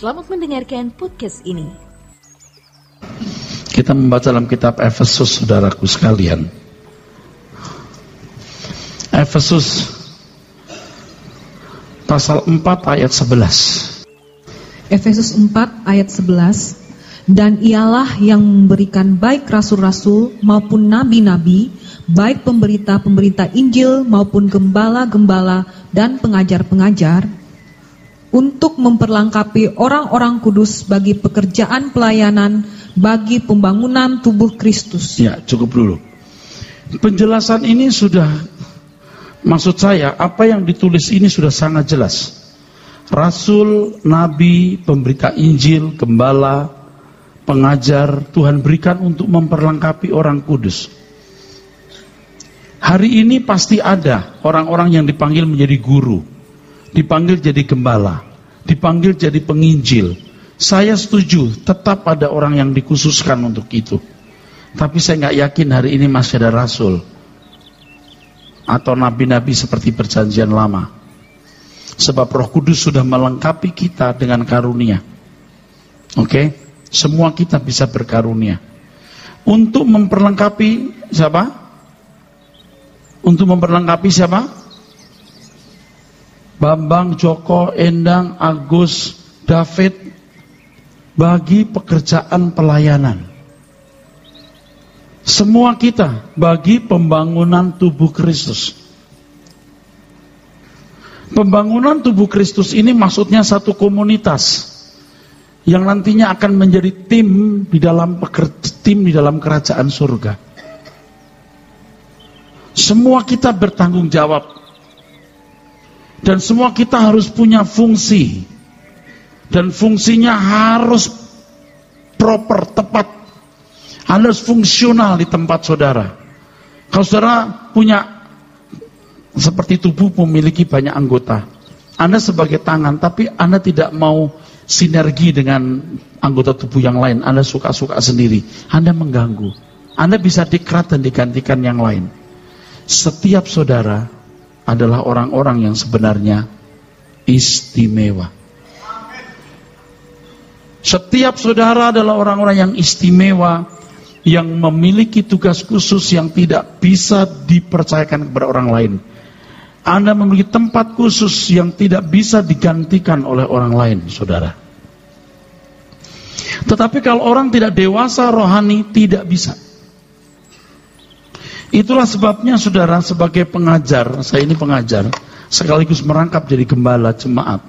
Selamat mendengarkan podcast ini. Kita membaca dalam kitab Efesus, saudaraku sekalian. Efesus pasal 4 ayat 11. Efesus 4 ayat 11. Dan ialah yang memberikan baik rasul-rasul maupun nabi-nabi, baik pemberita-pemberita Injil maupun gembala-gembala dan pengajar-pengajar, untuk memperlengkapi orang-orang kudus bagi pekerjaan pelayanan, bagi pembangunan tubuh Kristus. Ya, cukup dulu. Penjelasan ini sudah, maksud saya, apa yang ditulis ini sudah sangat jelas. Rasul, nabi, pemberita Injil, gembala, pengajar, Tuhan berikan untuk memperlengkapi orang kudus. Hari ini pasti ada orang-orang yang dipanggil menjadi guru, dipanggil jadi gembala, dipanggil jadi penginjil. Saya setuju, tetap ada orang yang dikhususkan untuk itu. Tapi saya nggak yakin hari ini masih ada rasul atau nabi-nabi seperti perjanjian lama. Sebab Roh Kudus sudah melengkapi kita dengan karunia. Oke? Semua kita bisa berkarunia. Untuk memperlengkapi siapa? Untuk memperlengkapi siapa? Bambang, Joko, Endang, Agus, David, bagi pekerjaan pelayanan. Semua kita bagi pembangunan tubuh Kristus. Pembangunan tubuh Kristus ini maksudnya satu komunitas yang nantinya akan menjadi tim di dalam kerajaan surga. Semua kita bertanggung jawab. Dan semua kita harus punya fungsi. Dan fungsinya harus proper, tepat. Harus fungsional di tempat saudara. Kalau saudara punya, seperti tubuh memiliki banyak anggota. Anda sebagai tangan, tapi Anda tidak mau sinergi dengan anggota tubuh yang lain. Anda suka-suka sendiri. Anda mengganggu. Anda bisa dikrat dan digantikan yang lain. Setiap saudara adalah orang-orang yang sebenarnya istimewa. Setiap saudara adalah orang-orang yang istimewa, yang memiliki tugas khusus yang tidak bisa dipercayakan kepada orang lain. Anda memiliki tempat khusus yang tidak bisa digantikan oleh orang lain, saudara. Tetapi kalau orang tidak dewasa rohani, tidak bisa. Itulah sebabnya saudara, sebagai pengajar, saya ini pengajar, sekaligus merangkap jadi gembala jemaat.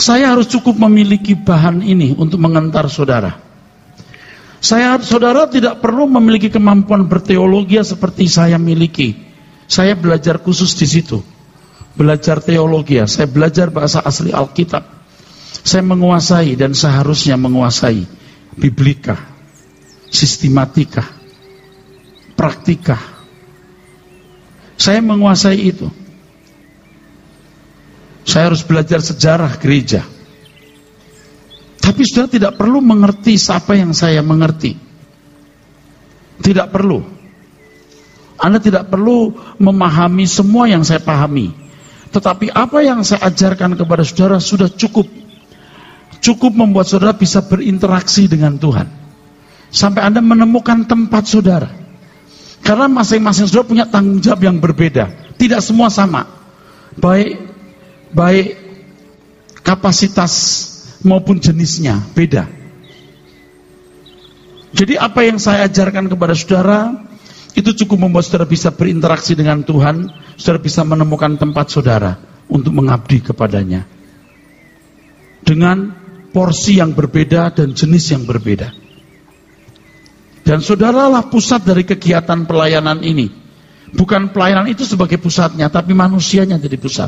Saya harus cukup memiliki bahan ini untuk mengantar saudara. Saudara tidak perlu memiliki kemampuan berteologi seperti saya miliki. Saya belajar khusus di situ. Belajar teologi, saya belajar bahasa asli Alkitab. Saya menguasai dan seharusnya menguasai biblika, sistematika, praktika. Saya menguasai itu. Saya harus belajar sejarah gereja. Tapi saudara tidak perlu mengerti apa yang saya mengerti. Tidak perlu. Anda tidak perlu memahami semua yang saya pahami. Tetapi apa yang saya ajarkan kepada saudara sudah cukup. Cukup membuat saudara bisa berinteraksi dengan Tuhan. Sampai Anda menemukan tempat saudara. Karena masing-masing saudara punya tanggung jawab yang berbeda. Tidak semua sama. Baik kapasitas maupun jenisnya beda. Jadi apa yang saya ajarkan kepada saudara itu cukup membuat saudara bisa berinteraksi dengan Tuhan. Saudara bisa menemukan tempat saudara untuk mengabdi kepadanya dengan porsi yang berbeda dan jenis yang berbeda. Dan saudaralah pusat dari kegiatan pelayanan ini. Bukan pelayanan itu sebagai pusatnya, tapi manusianya jadi pusat.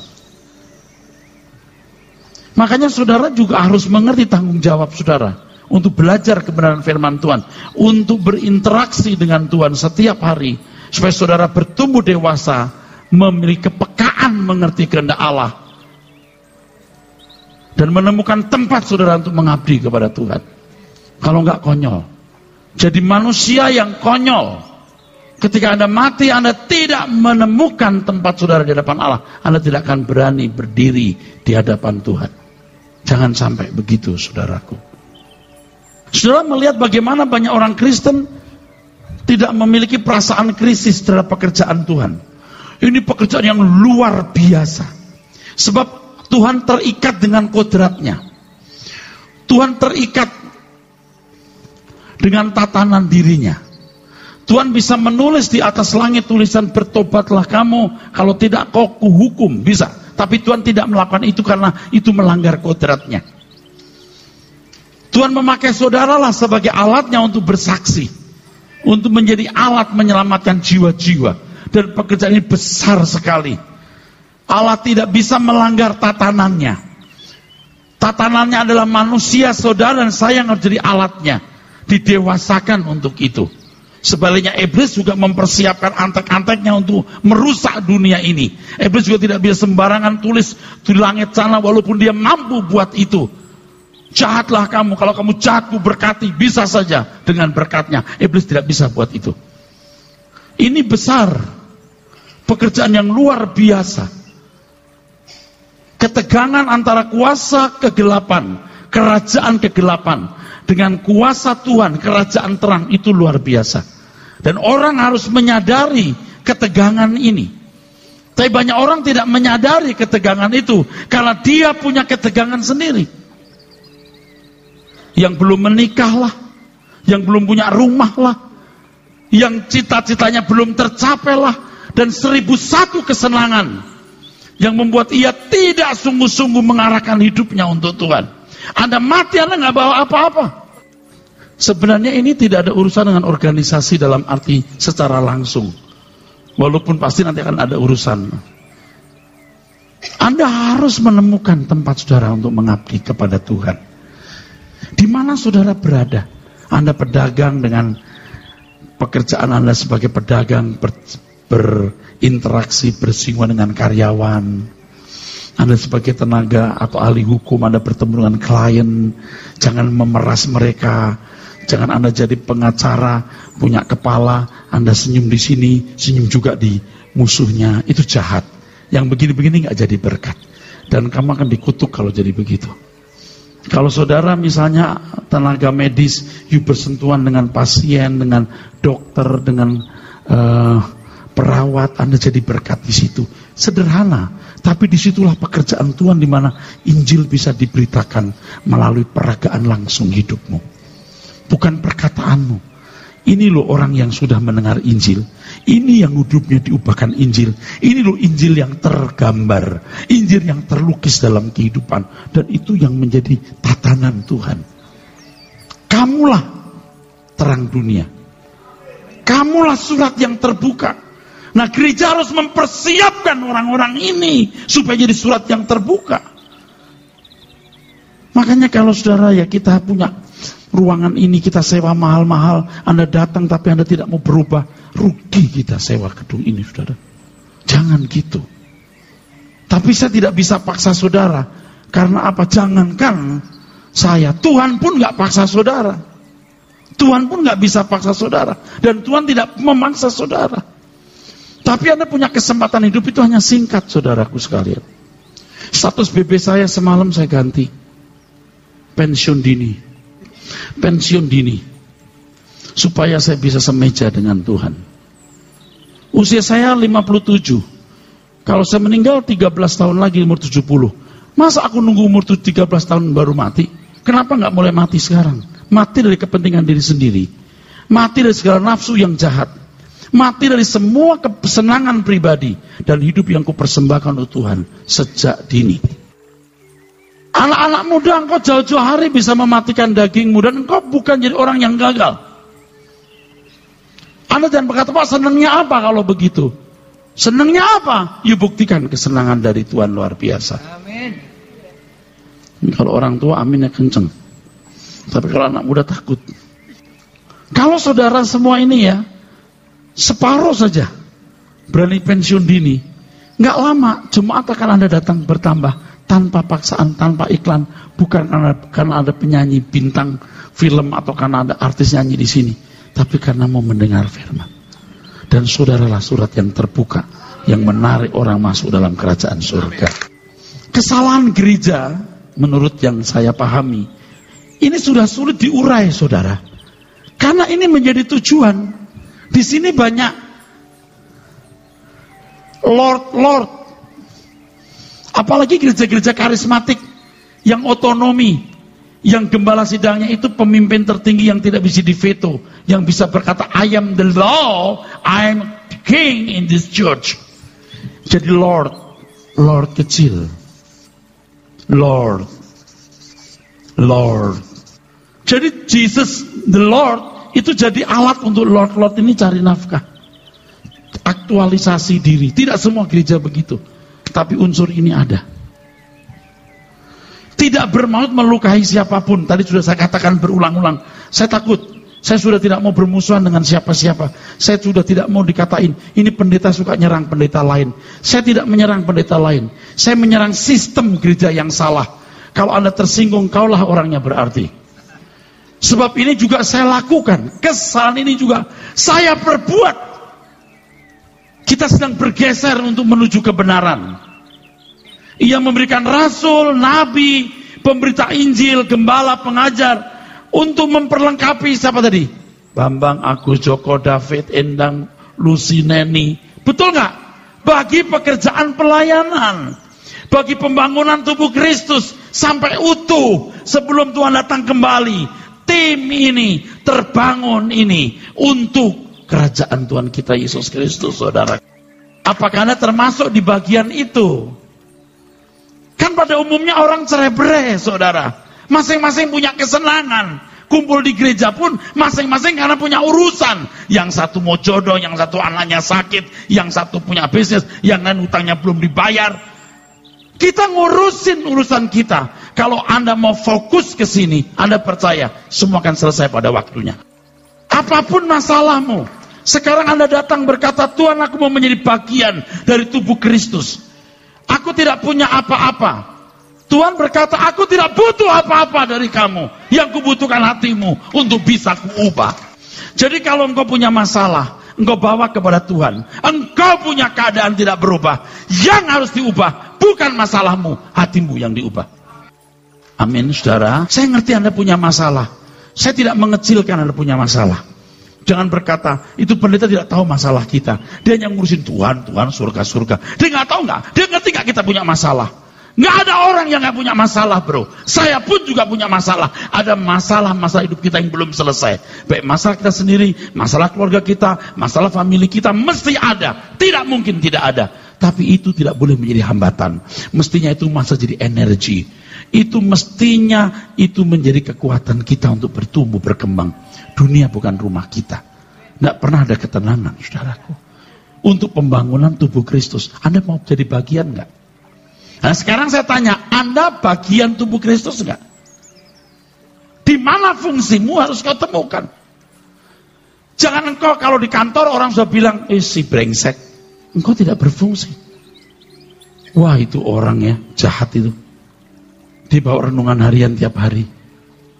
Makanya saudara juga harus mengerti tanggung jawab saudara untuk belajar kebenaran firman Tuhan, untuk berinteraksi dengan Tuhan setiap hari, supaya saudara bertumbuh dewasa, memiliki kepekaan mengerti kehendak Allah, dan menemukan tempat saudara untuk mengabdi kepada Tuhan. Kalau enggak konyol. Jadi manusia yang konyol, ketika Anda mati, Anda tidak menemukan tempat saudara di hadapan Allah. Anda tidak akan berani berdiri di hadapan Tuhan. Jangan sampai begitu, saudaraku. Saudara melihat bagaimana banyak orang Kristen tidak memiliki perasaan krisis terhadap pekerjaan Tuhan. Ini pekerjaan yang luar biasa. Sebab Tuhan terikat dengan kodratnya. Tuhan terikat dengan tatanan dirinya. Tuhan bisa menulis di atas langit tulisan bertobatlah kamu, kalau tidak kau kuhukum, bisa. Tapi Tuhan tidak melakukan itu karena itu melanggar kodratnya. Tuhan memakai saudaralah sebagai alatnya untuk bersaksi, untuk menjadi alat menyelamatkan jiwa-jiwa. Dan pekerjaan ini besar sekali. Allah tidak bisa melanggar tatanannya. Tatanannya adalah manusia, saudara dan saya yang harus jadi alatnya. Didewasakan untuk itu. Sebaliknya iblis juga mempersiapkan antek-anteknya untuk merusak dunia ini. Iblis juga tidak bisa sembarangan tulis di langit sana walaupun dia mampu buat itu. Jahatlah kamu, kalau kamu jahat ku berkati, bisa saja dengan berkatnya. Iblis tidak bisa buat itu. Ini besar. Pekerjaan yang luar biasa. Ketegangan antara kuasa kegelapan, kerajaan kegelapan, dengan kuasa Tuhan, kerajaan terang, itu luar biasa. Dan orang harus menyadari ketegangan ini. Tapi banyak orang tidak menyadari ketegangan itu, karena dia punya ketegangan sendiri. Yang belum menikah lah, yang belum punya rumah lah, yang cita-citanya belum tercapai lah, dan 1001 kesenangan yang membuat ia tidak sungguh-sungguh mengarahkan hidupnya untuk Tuhan. Anda mati, Anda nggak bawa apa-apa. Sebenarnya ini tidak ada urusan dengan organisasi dalam arti secara langsung. Walaupun pasti nanti akan ada urusan. Anda harus menemukan tempat saudara untuk mengabdi kepada Tuhan. Di mana saudara berada? Anda pedagang dengan pekerjaan Anda sebagai pedagang, berinteraksi, bersinggungan dengan karyawan. Anda sebagai tenaga atau ahli hukum, Anda bertemu dengan klien. Jangan memeras mereka. Jangan Anda jadi pengacara, punya kepala, Anda senyum di sini, senyum juga di musuhnya. Itu jahat. Yang begini-begini gak jadi berkat. Dan kamu akan dikutuk kalau jadi begitu. Kalau saudara misalnya tenaga medis, you bersentuhan dengan pasien, dengan dokter, dengan perawat, Anda jadi berkat di situ. Sederhana, tapi disitulah pekerjaan Tuhan di mana Injil bisa diberitakan melalui peragaan langsung hidupmu. Bukan perkataanmu. Ini loh orang yang sudah mendengar Injil. Ini yang hidupnya diubahkan Injil. Ini loh Injil yang tergambar. Injil yang terlukis dalam kehidupan. Dan itu yang menjadi tatanan Tuhan. Kamulah terang dunia. Kamulah surat yang terbuka. Nah, gereja harus mempersiapkan orang-orang ini supaya jadi surat yang terbuka. Makanya kalau saudara ya kita punya ruangan ini, kita sewa mahal-mahal, Anda datang tapi Anda tidak mau berubah, rugi kita sewa gedung ini, saudara. Jangan gitu. Tapi saya tidak bisa paksa saudara. Karena apa? Jangankan saya, Tuhan pun gak paksa saudara. Tuhan pun gak bisa paksa saudara. Dan Tuhan tidak memaksa saudara. Tapi Anda punya kesempatan hidup itu hanya singkat, saudaraku sekalian. Status BB saya semalam saya ganti. Pensiun dini. Pensiun dini. Supaya saya bisa semeja dengan Tuhan. Usia saya 57. Kalau saya meninggal 13 tahun lagi umur 70. Masa aku nunggu umur 13 tahun baru mati? Kenapa gak mulai mati sekarang? Mati dari kepentingan diri sendiri. Mati dari segala nafsu yang jahat. Mati dari semua kesenangan pribadi. Dan hidup yang kupersembahkan untuk Tuhan sejak dini. Anak-anak muda, engkau jauh-jauh hari bisa mematikan dagingmu. Dan engkau bukan jadi orang yang gagal. Anda jangan berkata, Pak, senangnya apa kalau begitu? Senangnya apa? You buktikan kesenangan dari Tuhan luar biasa. Amin. Kalau orang tua aminnya kenceng. Tapi kalau anak muda takut. Kalau saudara semua ini ya, separuh saja berani pensiun dini, nggak lama jemaat akan Anda datang bertambah tanpa paksaan, tanpa iklan, bukan karena ada penyanyi bintang film atau karena ada artis nyanyi di sini, tapi karena mau mendengar firman. Dan saudaralah surat yang terbuka yang menarik orang masuk dalam kerajaan surga. Kesalahan gereja menurut yang saya pahami, ini sudah sulit diurai, saudara. Karena ini menjadi tujuan. Di sini banyak Lord. Apalagi gereja-gereja karismatik yang otonomi, yang gembala sidangnya itu pemimpin tertinggi yang tidak bisa diveto, yang bisa berkata, I am the law, I am king in this church. Jadi Lord kecil. Lord. Jadi Jesus the Lord itu jadi alat untuk Lord ini cari nafkah, aktualisasi diri. Tidak semua gereja begitu, tapi unsur ini ada. Tidak bermaksud melukai siapapun. Tadi sudah saya katakan berulang-ulang. Saya takut. Saya sudah tidak mau bermusuhan dengan siapa-siapa. Saya sudah tidak mau dikatain ini pendeta suka nyerang pendeta lain. Saya tidak menyerang pendeta lain. Saya menyerang sistem gereja yang salah. Kalau Anda tersinggung, kaulah orangnya berarti. Sebab ini juga saya lakukan. Kesalahan ini juga saya perbuat. Kita sedang bergeser untuk menuju kebenaran. Ia memberikan rasul, nabi, pemberita Injil, gembala, pengajar untuk memperlengkapi siapa tadi? Bambang, Agus, Joko, David, Endang, Lucy, Neni. Betul nggak? Bagi pekerjaan pelayanan, bagi pembangunan tubuh Kristus sampai utuh sebelum Tuhan datang kembali. Tim ini terbangun ini untuk kerajaan Tuhan kita Yesus Kristus, saudara. Apakah Anda termasuk di bagian itu? Kan pada umumnya orang cerai-berai, saudara. Masing-masing punya kesenangan. Kumpul di gereja pun masing-masing karena punya urusan. Yang satu mau jodoh, yang satu anaknya sakit, yang satu punya bisnis, yang lain utangnya belum dibayar. Kita ngurusin urusan kita. Kalau Anda mau fokus ke sini, Anda percaya semua akan selesai pada waktunya. Apapun masalahmu, sekarang Anda datang berkata, Tuhan, aku mau menjadi bagian dari tubuh Kristus. Aku tidak punya apa-apa. Tuhan berkata, aku tidak butuh apa-apa dari kamu. Yang kubutuhkan hatimu untuk bisa kuubah. Jadi kalau engkau punya masalah, engkau bawa kepada Tuhan. Engkau punya keadaan tidak berubah. Yang harus diubah bukan masalahmu, hatimu yang diubah. Amin, saudara. Saya ngerti Anda punya masalah. Saya tidak mengecilkan Anda punya masalah. Jangan berkata, itu pendeta tidak tahu masalah kita. Dia hanya ngurusin Tuhan, surga. Dia nggak tahu nggak? Dia ngerti nggak kita punya masalah? Nggak ada orang yang nggak punya masalah, bro. Saya pun juga punya masalah. Ada masalah-masalah hidup kita yang belum selesai. Baik masalah kita sendiri, masalah keluarga kita, masalah famili kita, mesti ada. Tidak mungkin tidak ada. Tapi itu tidak boleh menjadi hambatan. Mestinya itu masa jadi energi. Itu mestinya itu menjadi kekuatan kita untuk bertumbuh, berkembang. Dunia bukan rumah kita. Tidak pernah ada ketenangan, saudaraku. Untuk pembangunan tubuh Kristus, Anda mau jadi bagian nggak? Nah sekarang saya tanya, Anda bagian tubuh Kristus nggak? Di mana fungsimu harus kau temukan. Jangan engkau kalau di kantor orang sudah bilang, si brengsek, engkau tidak berfungsi. Wah itu orang ya, jahat itu. Dia bawa renungan harian tiap hari,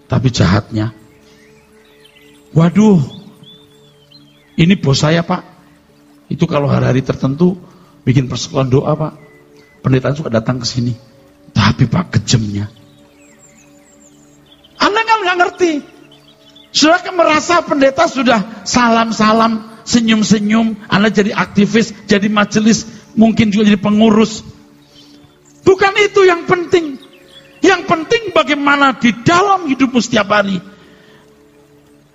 tapi jahatnya. Waduh, ini bos saya pak. Itu kalau hari-hari tertentu bikin persekutuan doa pak. Pendeta suka datang ke sini. Tapi pak kejamnya. Anda kan nggak ngerti. Sudah kan merasa pendeta sudah salam-salam, senyum-senyum. Anda jadi aktivis, jadi majelis, mungkin juga jadi pengurus. Bukan itu yang penting. Yang penting bagaimana di dalam hidupmu setiap hari.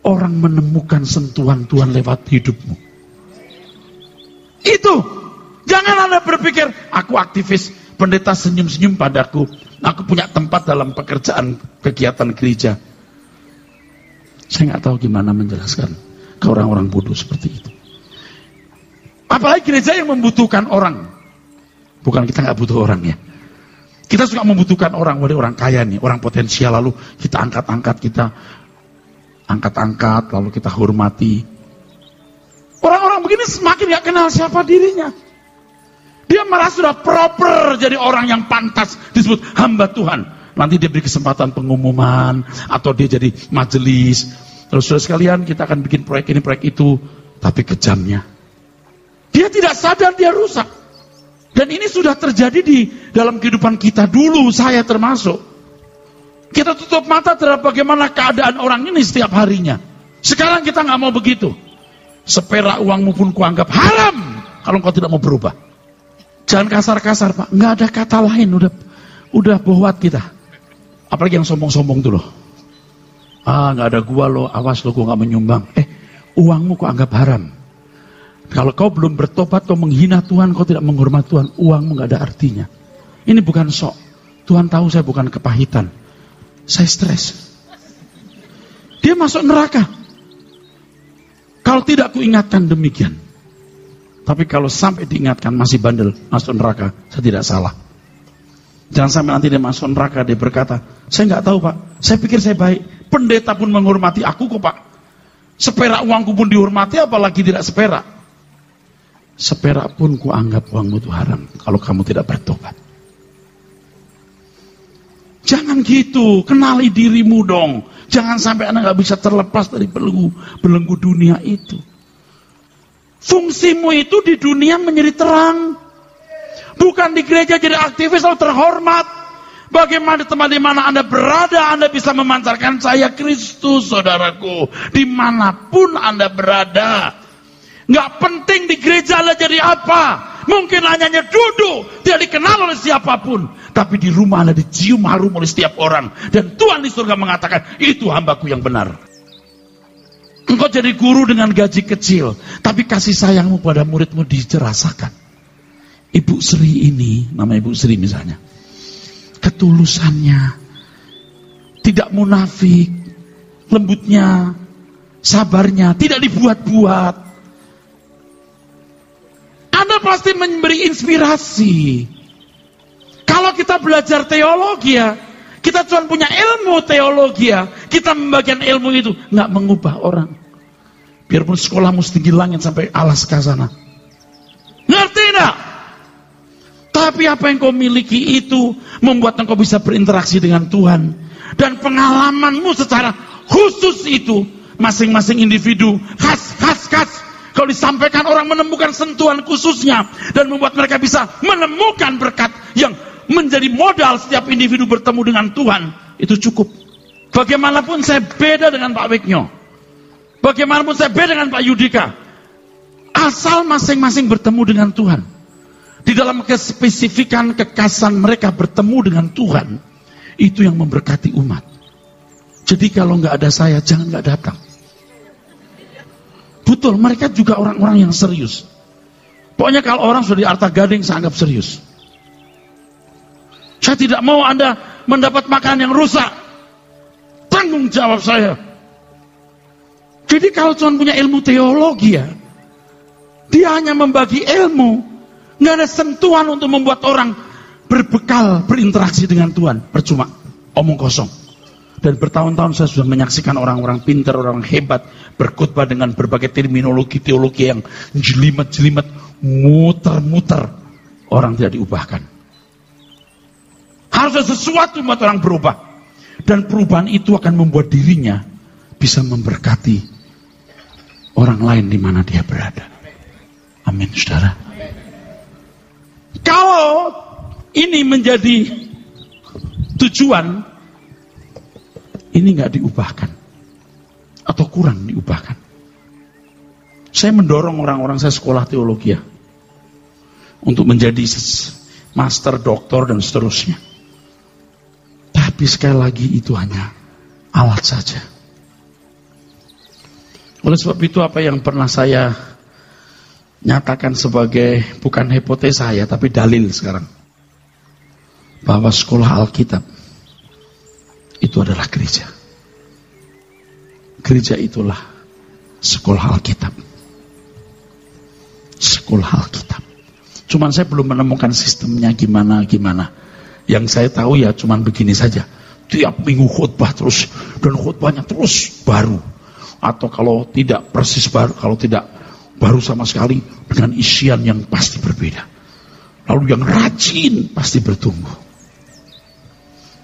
Orang menemukan sentuhan Tuhan lewat hidupmu. Itu. Jangan Anda berpikir, aku aktivis, pendeta senyum-senyum padaku. Aku punya tempat dalam pekerjaan kegiatan gereja. Saya nggak tahu gimana menjelaskan ke orang-orang bodoh seperti itu. Apalagi gereja yang membutuhkan orang. Bukan kita nggak butuh orang ya. Kita suka membutuhkan orang, orang kaya nih, orang potensial, lalu kita angkat-angkat, lalu kita hormati. Orang-orang begini semakin gak kenal siapa dirinya. Dia malah sudah proper jadi orang yang pantas disebut hamba Tuhan. Nanti dia beri kesempatan pengumuman, atau dia jadi majelis. Terus saudara sekalian, kita akan bikin proyek ini, proyek itu, tapi kejamnya. Dia tidak sadar dia rusak. Dan ini sudah terjadi di dalam kehidupan kita dulu, saya termasuk. Kita tutup mata terhadap bagaimana keadaan orang ini setiap harinya. Sekarang kita nggak mau begitu. Seperak uangmu pun kuanggap haram kalau engkau tidak mau berubah. Jangan kasar-kasar, Pak. Nggak ada kata lain, udah bohwat kita. Apalagi yang sombong-sombong tuh loh. Nggak ada gua loh, awas loh gua nggak menyumbang. Uangmu kau anggap haram. Kalau kau belum bertobat, kau menghina Tuhan, kau tidak menghormati Tuhan, uangmu nggak ada artinya. Ini bukan sok. Tuhan tahu saya bukan kepahitan. Saya stres. Dia masuk neraka. Kalau tidak kuingatkan demikian. Tapi kalau sampai diingatkan masih bandel, masuk neraka, saya tidak salah. Jangan sampai nanti dia masuk neraka, dia berkata, saya nggak tahu Pak, saya pikir saya baik. Pendeta pun menghormati aku kok Pak. Seperak uangku pun dihormati, apalagi tidak seperak. Seperak pun kuanggap uangmu itu haram, kalau kamu tidak bertobat. Jangan gitu, kenali dirimu dong. Jangan sampai Anda nggak bisa terlepas dari belenggu dunia itu. Fungsimu itu di dunia menjadi terang. Bukan di gereja jadi aktivis atau terhormat. Bagaimana di tempat di mana Anda berada, Anda bisa memancarkan cahaya Kristus, saudaraku. Dimanapun Anda berada. Nggak penting di gereja Anda jadi apa. Mungkin hanya duduk, tidak dikenal oleh siapapun. Tapi di rumah Anda dicium harum oleh setiap orang. Dan Tuhan di surga mengatakan, itu hambaku yang benar. Engkau jadi guru dengan gaji kecil, tapi kasih sayangmu pada muridmu dirasakan. Ibu Sri ini, nama Ibu Sri misalnya, ketulusannya, tidak munafik, lembutnya, sabarnya, tidak dibuat-buat. Anda pasti memberi inspirasi. Kalau kita belajar teologi ya, kita cuma punya ilmu teologi ya, kita membagikan ilmu itu, nggak mengubah orang. Biarpun sekolahmu setinggi langit sampai Alaska sana. Ngerti enggak? Tapi apa yang kau miliki itu membuat engkau bisa berinteraksi dengan Tuhan. Dan pengalamanmu secara khusus itu, masing-masing individu, khas. Kalau disampaikan orang menemukan sentuhan khususnya. Dan membuat mereka bisa menemukan berkat yang menjadi modal setiap individu bertemu dengan Tuhan. Itu cukup. Bagaimanapun saya beda dengan Pak Wiknyo. Bagaimanapun saya beda dengan Pak Yudika. Asal masing-masing bertemu dengan Tuhan. Di dalam kespesifikan kekasan mereka bertemu dengan Tuhan. Itu yang memberkati umat. Jadi kalau nggak ada saya, jangan nggak datang. Betul, mereka juga orang-orang yang serius. Pokoknya kalau orang sudah di Arta Gading, saya anggap serius. Saya tidak mau Anda mendapat makanan yang rusak. Tanggung jawab saya. Jadi kalau cuma punya ilmu teologi ya, dia hanya membagi ilmu, nggak ada sentuhan untuk membuat orang berbekal berinteraksi dengan Tuhan. Percuma, omong kosong. Dan bertahun-tahun saya sudah menyaksikan orang-orang pintar, orang hebat berkhotbah dengan berbagai terminologi teologi yang jelimet-jelimet, muter-muter, orang tidak diubahkan. Harus ada sesuatu membuat orang berubah. Dan perubahan itu akan membuat dirinya bisa memberkati orang lain di mana dia berada. Amin, saudara. Kalau ini menjadi tujuan, ini nggak diubahkan atau kurang diubahkan. Saya mendorong orang-orang saya sekolah teologi ya, untuk menjadi master, doktor dan seterusnya. Tapi sekali lagi itu hanya alat saja. Oleh sebab itu apa yang pernah saya nyatakan sebagai bukan hipotesa ya, tapi dalil sekarang, bahwa sekolah Alkitab itu adalah gereja. Gereja itulah sekolah Alkitab. Sekolah Alkitab. Cuman saya belum menemukan sistemnya gimana. Yang saya tahu ya cuman begini saja. Tiap minggu khotbah terus, dan khotbahnya terus baru. Atau kalau tidak persis baru, kalau tidak baru sama sekali, dengan isian yang pasti berbeda. Lalu yang rajin pasti bertumbuh.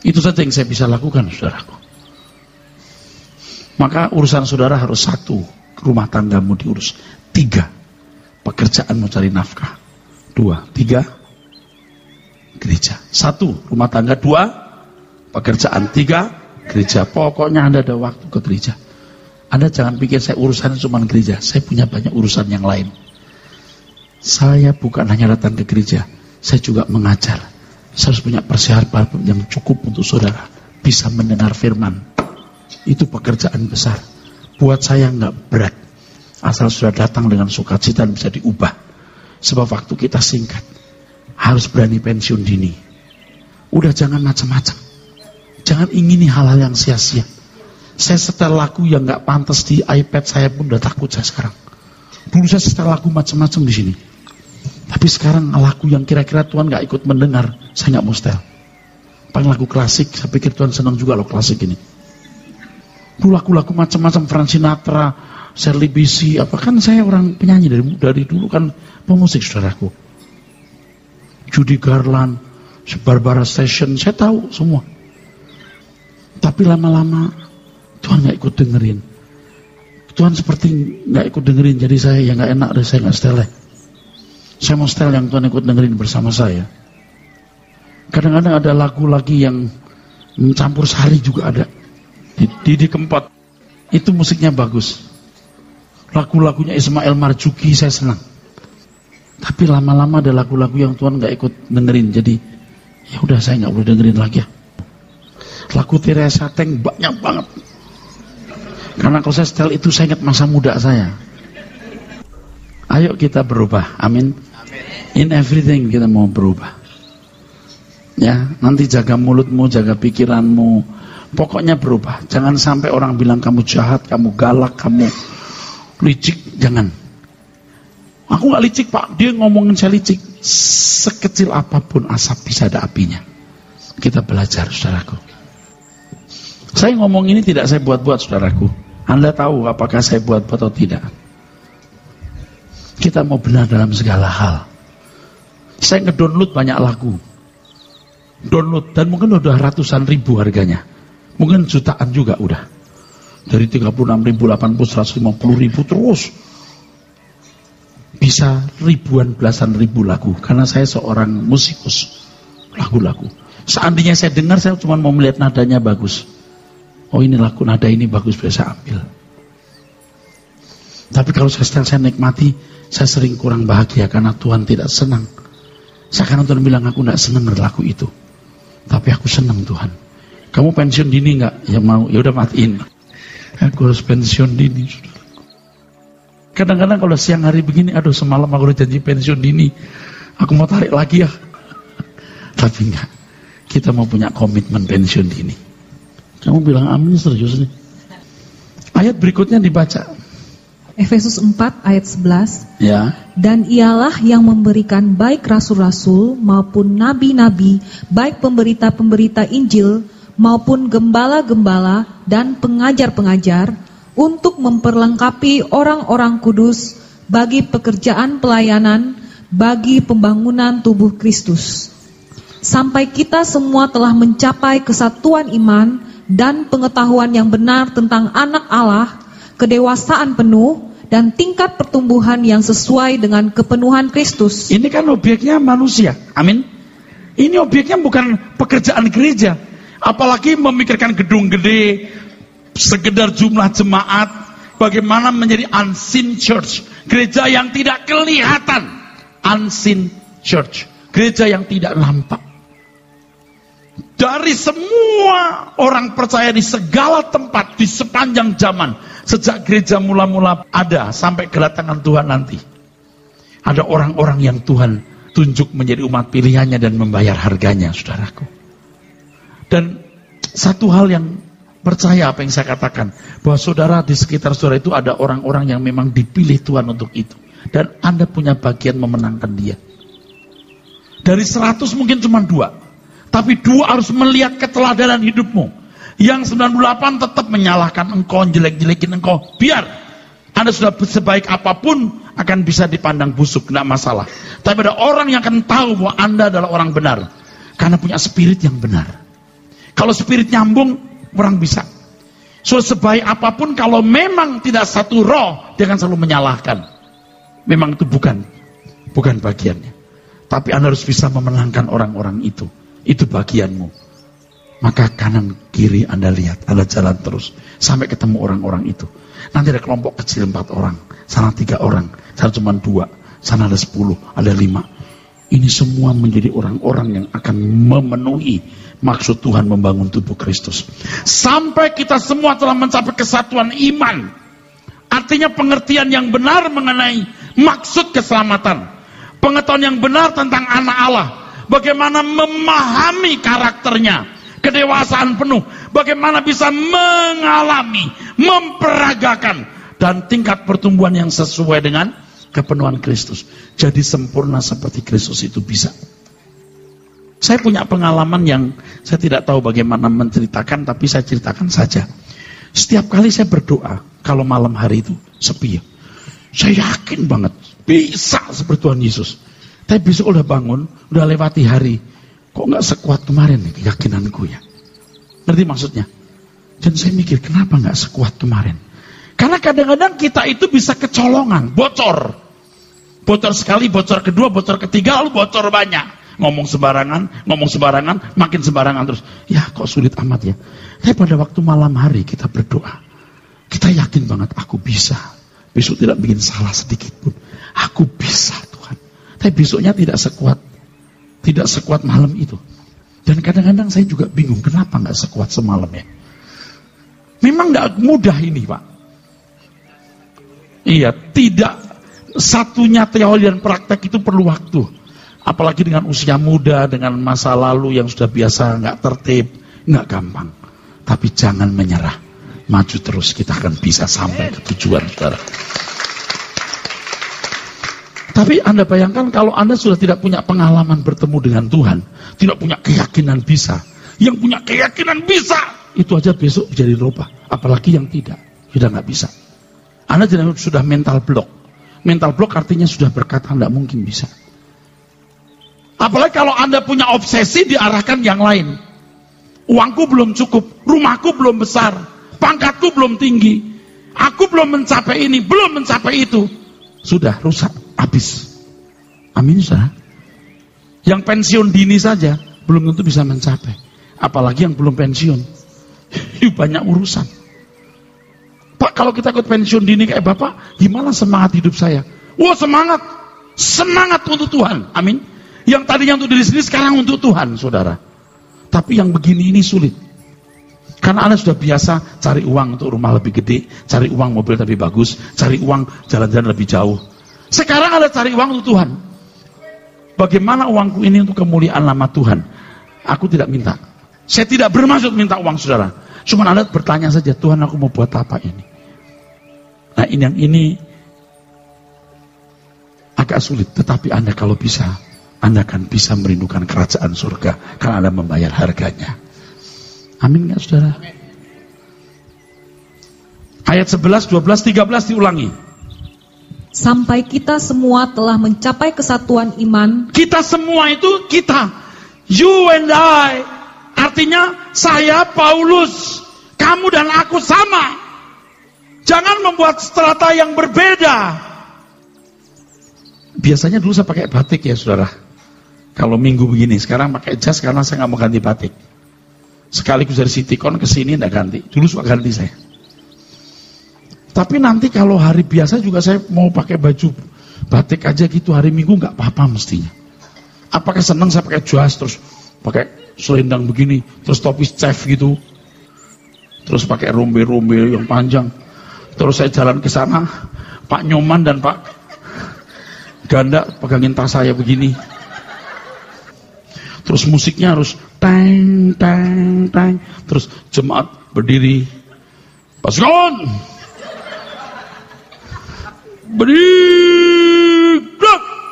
Itu saja yang saya bisa lakukan, saudaraku. Maka urusan saudara harus 1, rumah tanggamu diurus. 3, pekerjaanmu cari nafkah. 2, 3, gereja. 1, rumah tangga. 2, pekerjaan. 3, gereja. Pokoknya Anda ada waktu ke gereja. Anda jangan pikir saya urusan cuma gereja. Saya punya banyak urusan yang lain. Saya bukan hanya datang ke gereja, saya juga mengajar. Saya harus punya persiapan yang cukup untuk saudara bisa mendengar firman. Itu pekerjaan besar. Buat saya nggak berat. Asal sudah datang dengan sukacita dan bisa diubah. Sebab waktu kita singkat. Harus berani pensiun dini. Udah jangan macam-macam. Jangan ingini hal-hal yang sia-sia. Saya setel lagu yang nggak pantas di iPad saya pun udah takut saya sekarang. Dulu saya setel lagu macam-macam di sini. Tapi sekarang lagu yang kira-kira Tuhan nggak ikut mendengar, saya nggak mau setel. Paling lagu klasik, saya pikir Tuhan senang juga loh klasik ini. Dulu lagu-lagu macam-macam, Frank Sinatra, Shirley Bassey, apa kan saya orang penyanyi dari dulu kan pemusik saudaraku. Judy Garland, Barbara Station, saya tahu semua. Tapi lama-lama Tuhan nggak ikut dengerin. Tuhan seperti nggak ikut dengerin, jadi saya yang nggak enak deh, saya nggak setel. Saya mau setel yang Tuhan ikut dengerin bersama saya. Kadang-kadang ada lagu lagi yang mencampur sari juga ada. Didi Kempot, itu musiknya bagus. Lagu-lagunya Ismail Marzuki saya senang. Tapi lama-lama ada lagu-lagu yang Tuhan nggak ikut dengerin, jadi ya udah saya nggak boleh dengerin lagi ya. Lagu Teresa Teng banyak banget. Karena kalau saya setel itu saya ingat masa muda saya. Ayo kita berubah, amin. In everything kita mau berubah. Ya, nanti jaga mulutmu, jaga pikiranmu. Pokoknya berubah. Jangan sampai orang bilang kamu jahat, kamu galak, kamu licik. Jangan. Aku gak licik pak, dia ngomongin saya licik. Sekecil apapun asap bisa ada apinya. Kita belajar saudaraku. Saya ngomong ini tidak saya buat-buat saudaraku. Anda tahu apakah saya buat-buat atau tidak. Kita mau benar dalam segala hal. Saya ngedownload banyak lagu. Download dan mungkin udah ratusan ribu harganya. Mungkin jutaan juga udah. Dari 36.000, 80, 150.000 terus. Bisa ribuan, belasan ribu lagu. Karena saya seorang musikus. Lagu-lagu. Seandainya saya dengar, saya cuma mau melihat nadanya bagus. Oh ini lagu, nada ini bagus, bisa ambil. Tapi kalau saya setel, saya nikmati, saya sering kurang bahagia karena Tuhan tidak senang. Sekarang Tuhan bilang aku tidak senang lagu itu. Tapi aku senang Tuhan. Kamu pensiun dini nggak? Ya mau, ya udah matiin. Aku harus pensiun dini. Kadang-kadang kalau siang hari begini, aduh semalam aku udah janji pensiun dini. Aku mau tarik lagi ya. Tapi enggak. Kita mau punya komitmen pensiun dini. Kamu bilang amin serius nih. Ayat berikutnya dibaca. Efesus 4 ayat 11. Ya. Dan ialah yang memberikan baik rasul-rasul maupun nabi-nabi, baik pemberita-pemberita Injil maupun gembala-gembala dan pengajar-pengajar untuk memperlengkapi orang-orang kudus bagi pekerjaan pelayanan, bagi pembangunan tubuh Kristus. Sampai kita semua telah mencapai kesatuan iman dan pengetahuan yang benar tentang anak Allah, kedewasaan penuh, dan tingkat pertumbuhan yang sesuai dengan kepenuhan Kristus. Ini kan objeknya manusia, amin. Ini objeknya bukan pekerjaan gereja. Apalagi memikirkan gedung gede, sekedar jumlah jemaat, bagaimana menjadi unseen church. Gereja yang tidak kelihatan, unseen church. Gereja yang tidak nampak. Dari semua orang percaya di segala tempat, di sepanjang zaman, sejak gereja mula-mula ada sampai kedatangan Tuhan nanti, ada orang-orang yang Tuhan tunjuk menjadi umat pilihannya dan membayar harganya, saudaraku. Dan satu hal yang percaya apa yang saya katakan, bahwa saudara di sekitar saudara itu ada orang-orang yang memang dipilih Tuhan untuk itu, dan Anda punya bagian memenangkan dia. Dari 100 mungkin cuma 2. Tapi 2 harus melihat keteladanan hidupmu. Yang 98 tetap menyalahkan engkau, jelek-jelekin engkau. Biar Anda sudah sebaik apapun akan bisa dipandang busuk, tidak masalah. Tapi ada orang yang akan tahu bahwa Anda adalah orang benar. Karena punya spirit yang benar. Kalau spirit nyambung, orang bisa. So sebaik apapun kalau memang tidak satu roh, dia akan selalu menyalahkan. Memang itu bukan bagiannya. Tapi Anda harus bisa memenangkan orang-orang itu. Itu bagianmu. Maka kanan kiri Anda lihat, Anda jalan terus sampai ketemu orang-orang itu. Nanti ada kelompok kecil 4 orang, sana 3 orang, sana cuma 2, sana ada 10, ada 5. Ini semua menjadi orang-orang yang akan memenuhi maksud Tuhan membangun tubuh Kristus. Sampai kita semua telah mencapai kesatuan iman. Artinya pengertian yang benar mengenai maksud keselamatan. Pengetahuan yang benar tentang anak Allah. Bagaimana memahami karakternya. Kedewasaan penuh, bagaimana bisa mengalami, memperagakan, dan tingkat pertumbuhan yang sesuai dengan kepenuhan Kristus. Jadi sempurna seperti Kristus itu bisa. Saya punya pengalaman yang saya tidak tahu bagaimana menceritakan, tapi saya ceritakan saja. Setiap kali saya berdoa, kalau malam hari itu sepi ya, saya yakin banget bisa seperti Tuhan Yesus. Tapi besok udah bangun, udah lewati hari, kok nggak sekuat kemarin nih keyakinanku ya. Ngerti maksudnya? Dan saya mikir kenapa nggak sekuat kemarin? Karena kadang-kadang kita itu bisa kecolongan, bocor. Bocor sekali, bocor kedua, bocor ketiga, lalu bocor banyak. Ngomong sembarangan, makin sembarangan terus. Ya kok sulit amat ya. Tapi pada waktu malam hari kita berdoa, kita yakin banget aku bisa. Besok tidak bikin salah sedikit pun. Aku bisa Tuhan. Tapi besoknya tidak sekuat malam itu. Dan kadang-kadang saya juga bingung kenapa nggak sekuat semalam ya. Memang nggak mudah ini Pak. Iya, tidak satunya teori dan praktek itu perlu waktu. Apalagi dengan usia muda, dengan masa lalu yang sudah biasa nggak tertib, nggak gampang. Tapi jangan menyerah, maju terus, kita akan bisa sampai ke tujuan saudara. Tapi Anda bayangkan kalau Anda sudah tidak punya pengalaman bertemu dengan Tuhan, tidak punya keyakinan bisa. Yang punya keyakinan bisa, itu aja besok jadi lupa. Apalagi yang tidak, sudah nggak bisa. Anda sudah mental block. Mental block artinya sudah berkata tidak mungkin bisa. Apalagi kalau Anda punya obsesi diarahkan yang lain. Uangku belum cukup, rumahku belum besar, pangkatku belum tinggi, aku belum mencapai ini, belum mencapai itu. Sudah rusak, habis. Amin saudara. Yang pensiun dini saja belum tentu bisa mencapai. Apalagi yang belum pensiun. Banyak urusan. Pak, kalau kita ikut pensiun dini kayak Bapak, gimana semangat hidup saya? Wah, semangat. Semangat untuk Tuhan. Amin. Yang tadinya untuk diri sendiri sekarang untuk Tuhan, saudara. Tapi yang begini ini sulit. Karena Anda sudah biasa cari uang untuk rumah lebih gede, cari uang mobil lebih bagus, cari uang jalan-jalan lebih jauh. Sekarang Anda cari uang untuk Tuhan. Bagaimana uangku ini untuk kemuliaan nama Tuhan? Aku tidak minta. Saya tidak bermaksud minta uang saudara. Cuma Anda bertanya saja, Tuhan aku mau buat apa ini? Nah ini agak sulit. Tetapi Anda kalau bisa, Anda akan bisa merindukan kerajaan surga. Karena Anda membayar harganya. Amin gak saudara? Amin. Ayat 11, 12, 13 diulangi. Sampai kita semua telah mencapai kesatuan iman. Kita semua itu kita. You and I. Artinya saya, Paulus, kamu dan aku sama. Jangan membuat strata yang berbeda. Biasanya dulu saya pakai batik ya saudara. Kalau minggu begini, sekarang pakai jas karena saya nggak mau ganti batik. Sekaligus dari Citycon ke sini enggak ganti. Dulu suka ganti saya. Tapi nanti kalau hari biasa juga saya mau pakai baju batik aja gitu, hari Minggu enggak apa-apa mestinya. Apakah senang saya pakai jas terus pakai selendang begini, terus topi chef gitu. Terus pakai rombe-rombe yang panjang. Terus saya jalan ke sana, Pak Nyoman dan Pak Ganda pegangin tas saya begini. Terus musiknya harus tang tang tang. Terus jemaat berdiri. Pasukan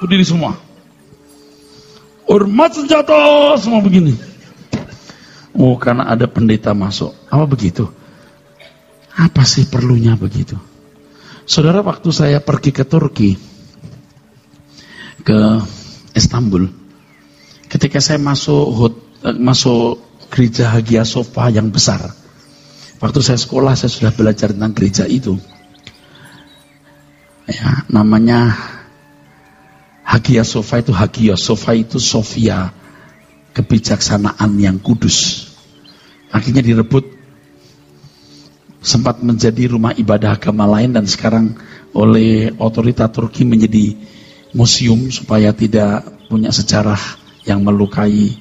berdiri semua. Hormat senjata semua begini. Oh, karena ada pendeta masuk. Apa begitu? Apa sih perlunya begitu? Saudara, waktu saya pergi ke Turki, ke Istanbul, ketika saya masuk gereja Hagia Sophia yang besar. Waktu saya sekolah, saya sudah belajar tentang gereja itu. Ya, namanya Hagia Sophia itu Hagia Sophia itu Sofia, kebijaksanaan yang kudus. Akhirnya direbut, sempat menjadi rumah ibadah agama lain, dan sekarang oleh otorita Turki menjadi museum supaya tidak punya sejarah yang melukai.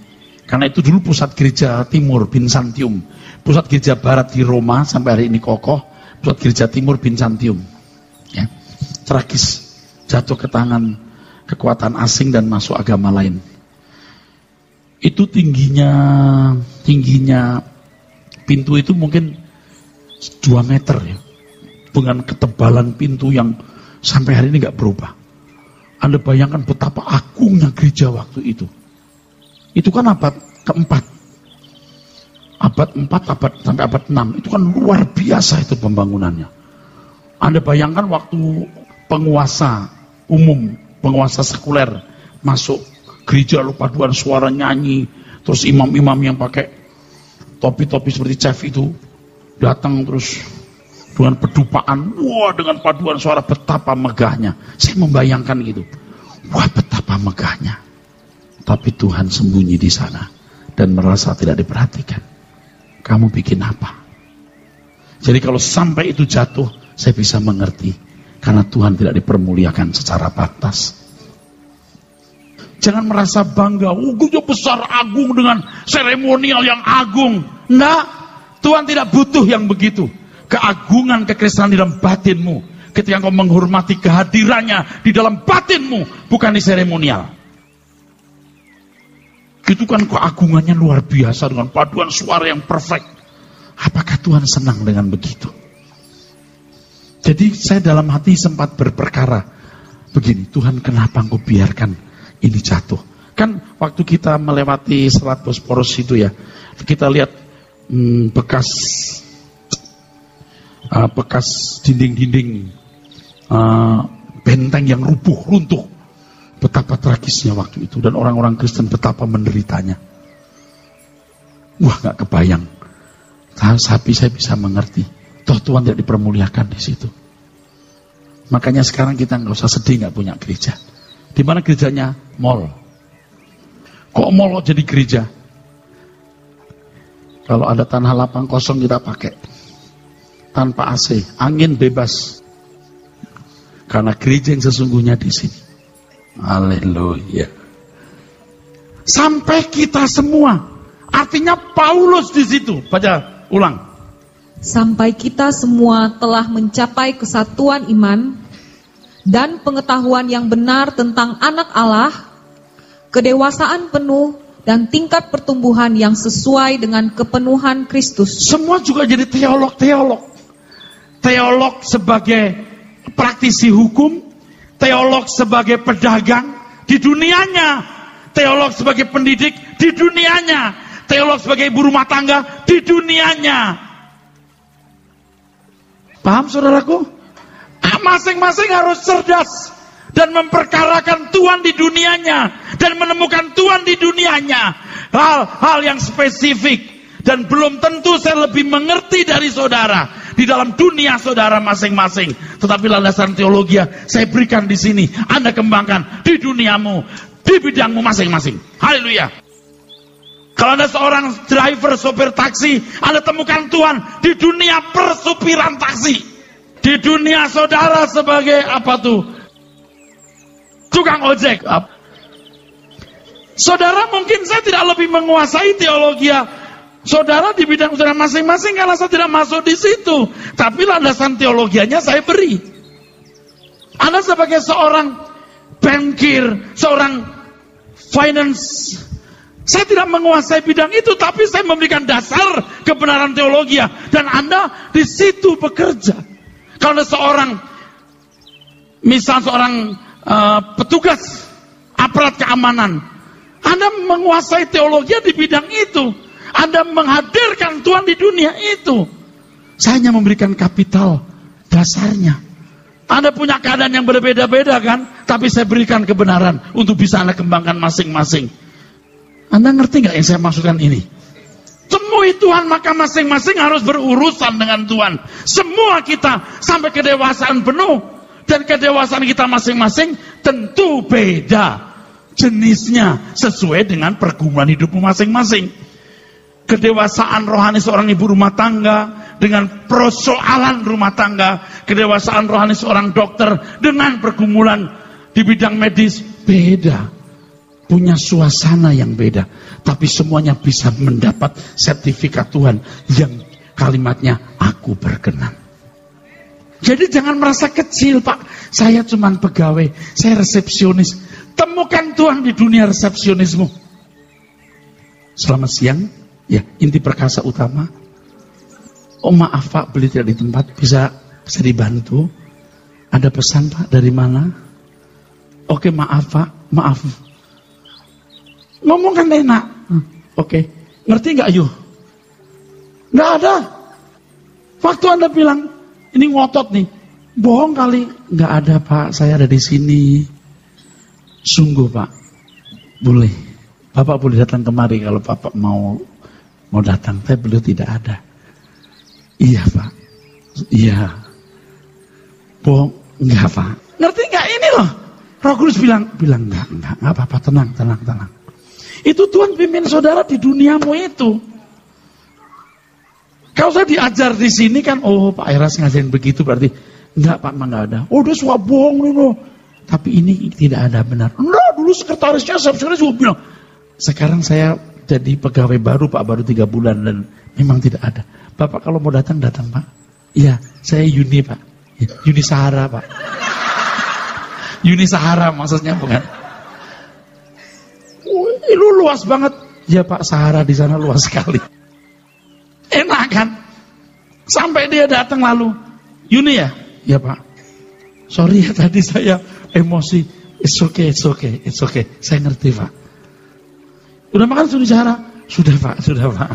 Karena itu dulu pusat gereja timur Byzantium, pusat gereja barat di Roma sampai hari ini kokoh, pusat gereja timur Byzantium. Ya. Tragis, jatuh ke tangan kekuatan asing dan masuk agama lain. Itu tingginya pintu itu mungkin 2 meter ya, dengan ketebalan pintu yang sampai hari ini nggak berubah. Anda bayangkan betapa agungnya gereja waktu itu. Itu kan abad keempat, abad 4, sampai abad 6. Itu kan luar biasa itu pembangunannya. Anda bayangkan waktu penguasa umum, penguasa sekuler masuk gereja, lu paduan suara nyanyi, terus imam-imam yang pakai topi-topi seperti chef itu datang terus dengan pedupaan, wah, dengan paduan suara, betapa megahnya. Saya membayangkan gitu, wah, betapa megahnya. Tapi Tuhan sembunyi di sana dan merasa tidak diperhatikan. Kamu bikin apa? Jadi kalau sampai itu jatuh, saya bisa mengerti, karena Tuhan tidak dipermuliakan secara pantas. Jangan merasa bangga, gereja besar agung dengan seremonial yang agung. Enggak, Tuhan tidak butuh yang begitu. Keagungan kekristenan di dalam batinmu, ketika kau menghormati kehadirannya di dalam batinmu, bukan di seremonial. Itu kan keagungannya luar biasa dengan paduan suara yang perfect. Apakah Tuhan senang dengan begitu? Jadi saya dalam hati sempat berperkara begini, Tuhan, kenapa engkau biarkan ini jatuh? Kan waktu kita melewati Selat Bosporus itu ya, kita lihat bekas dinding-dinding benteng yang runtuh. Betapa tragisnya waktu itu, dan orang-orang Kristen betapa menderitanya. Wah, gak kebayang. Tapi saya bisa mengerti, toh Tuhan tidak dipermuliakan di situ. Makanya sekarang kita nggak usah sedih nggak punya gereja. Di mana gerejanya? Mall. Kok mall kok jadi gereja? Kalau ada tanah lapang kosong kita pakai tanpa AC, angin bebas. Karena gereja yang sesungguhnya di sini. Haleluya. Sampai kita semua. Artinya Paulus di situ. Baca ulang. Sampai kita semua telah mencapai kesatuan iman dan pengetahuan yang benar tentang anak Allah, kedewasaan penuh dan tingkat pertumbuhan yang sesuai dengan kepenuhan Kristus. Semua juga jadi teolog. Teolog sebagai praktisi hukum, teolog sebagai pedagang di dunianya, teolog sebagai pendidik di dunianya, teolog sebagai ibu rumah tangga di dunianya. Paham saudaraku? Masing-masing harus cerdas dan memperkarakan Tuhan di dunianya dan menemukan Tuhan di dunianya. Hal-hal yang spesifik, dan belum tentu saya lebih mengerti dari saudara di dalam dunia saudara masing-masing. Tetapi landasan teologi saya berikan di sini, Anda kembangkan di duniamu, di bidangmu masing-masing. Haleluya. Kalau Anda seorang driver, sopir taksi, Anda temukan Tuhan di dunia persupiran taksi. Di dunia saudara sebagai apa tuh? Tukang ojek. Saudara, mungkin saya tidak lebih menguasai teologi saudara di bidang saudara masing-masing karena saya tidak masuk di situ. Tapi landasan teologianya saya beri. Anda sebagai seorang bankir, seorang finance, saya tidak menguasai bidang itu, tapi saya memberikan dasar kebenaran teologi. Dan Anda di situ bekerja. Kalau ada seorang, misal seorang petugas aparat keamanan, Anda menguasai teologi di bidang itu. Anda menghadirkan Tuhan di dunia itu. Saya hanya memberikan kapital dasarnya. Anda punya keadaan yang berbeda-beda kan? Tapi saya berikan kebenaran untuk bisa Anda kembangkan masing-masing. Anda ngerti nggak yang saya maksudkan ini? Temui Tuhan, maka masing-masing harus berurusan dengan Tuhan. Semua kita sampai kedewasaan penuh. Dan kedewasaan kita masing-masing tentu beda jenisnya sesuai dengan pergumulan hidupmu masing-masing. kedewasaan rohani seorang ibu rumah tangga dengan persoalan rumah tangga, kedewasaan rohani seorang dokter dengan pergumulan di bidang medis, beda. Punya suasana yang beda. Tapi semuanya bisa mendapat sertifikat Tuhan yang kalimatnya aku berkenan. Jadi jangan merasa kecil, Pak. Saya cuma pegawai, saya resepsionis. Temukan Tuhan di dunia resepsionismu. Selamat siang. Ya, inti perkasa utama. Oh maaf Pak, beli tidak di tempat, bisa dibantu? Ada pesan Pak, dari mana? Oke maaf Pak, maaf. Ngomong kan enak. Oke, ngerti nggak yuk? Nggak ada. Waktu Anda bilang, ini ngotot nih, bohong kali. Nggak ada Pak, saya ada di sini. Sungguh Pak, boleh. Bapak boleh datang kemari kalau Bapak mau datang, tapi beliau tidak ada. Iya Pak, iya. Bohong, enggak Pak. Ngerti enggak ini loh? Roh Kudus bilang enggak apa-apa, tenang. Itu Tuhan pimpin saudara di duniamu itu. Kalau saya diajar di sini kan, oh Pak Eras ngajarin begitu berarti enggak Pak, enggak ada. Oh dia suka bohong nih loh. Tapi ini tidak ada benar. Enggak, dulu sekretarisnya saya juga bilang. Sekarang saya jadi pegawai baru Pak, baru 3 bulan dan memang tidak ada. Bapak kalau mau datang Pak. Iya, saya Yuni Pak. Yuni Sahara Pak. Yuni Sahara maksudnya bukan. Lu luas banget. Ya Pak, Sahara di sana luas sekali. Enak kan? Sampai dia datang lalu. Yuni ya? Ya Pak. Sorry ya tadi saya emosi. It's okay. Saya ngerti Pak. Udah makan sudah Sahara? Sudah Pak.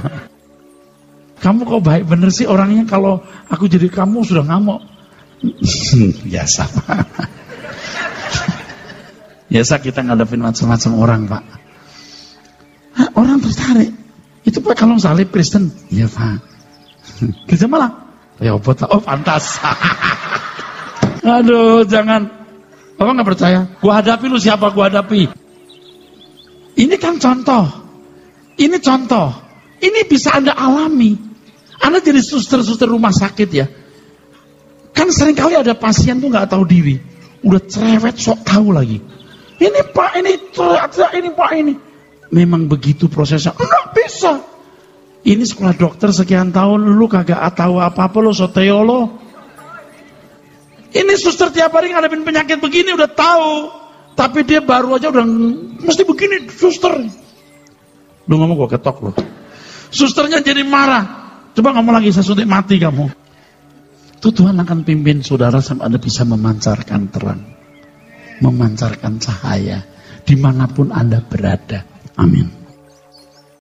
Kamu kok baik bener sih orangnya, kalau aku jadi kamu sudah ngamuk. Biasa Pak. Biasa kita ngadepin macam-macam orang Pak. Orang tertarik. Itu Pak kalau salib Kristen. Iya Pak. Kristen malah. Ya oh pantas. Aduh jangan. Bapak gak percaya? Gua hadapi lu siapa gua hadapi. Ini kan contoh. Ini bisa Anda alami. Anda jadi suster-suster rumah sakit ya. Kan seringkali ada pasien tuh gak tahu diri. Udah cerewet sok tahu lagi. Ini Pak, ini Pak, ini. Memang begitu prosesnya. Enggak bisa. Ini sekolah dokter sekian tahun, lu kagak tahu apa-apa lo, soteo lo. Ini suster tiap hari ngadepin penyakit begini udah tahu. Tapi dia baru aja udah mesti begini suster. Lu ngomong gua ketok lu. Susternya jadi marah. Coba ngomong lagi, saya suntik mati kamu. Itu Tuhan akan pimpin saudara sampai Anda bisa memancarkan terang. Memancarkan cahaya. Dimanapun Anda berada. Amin.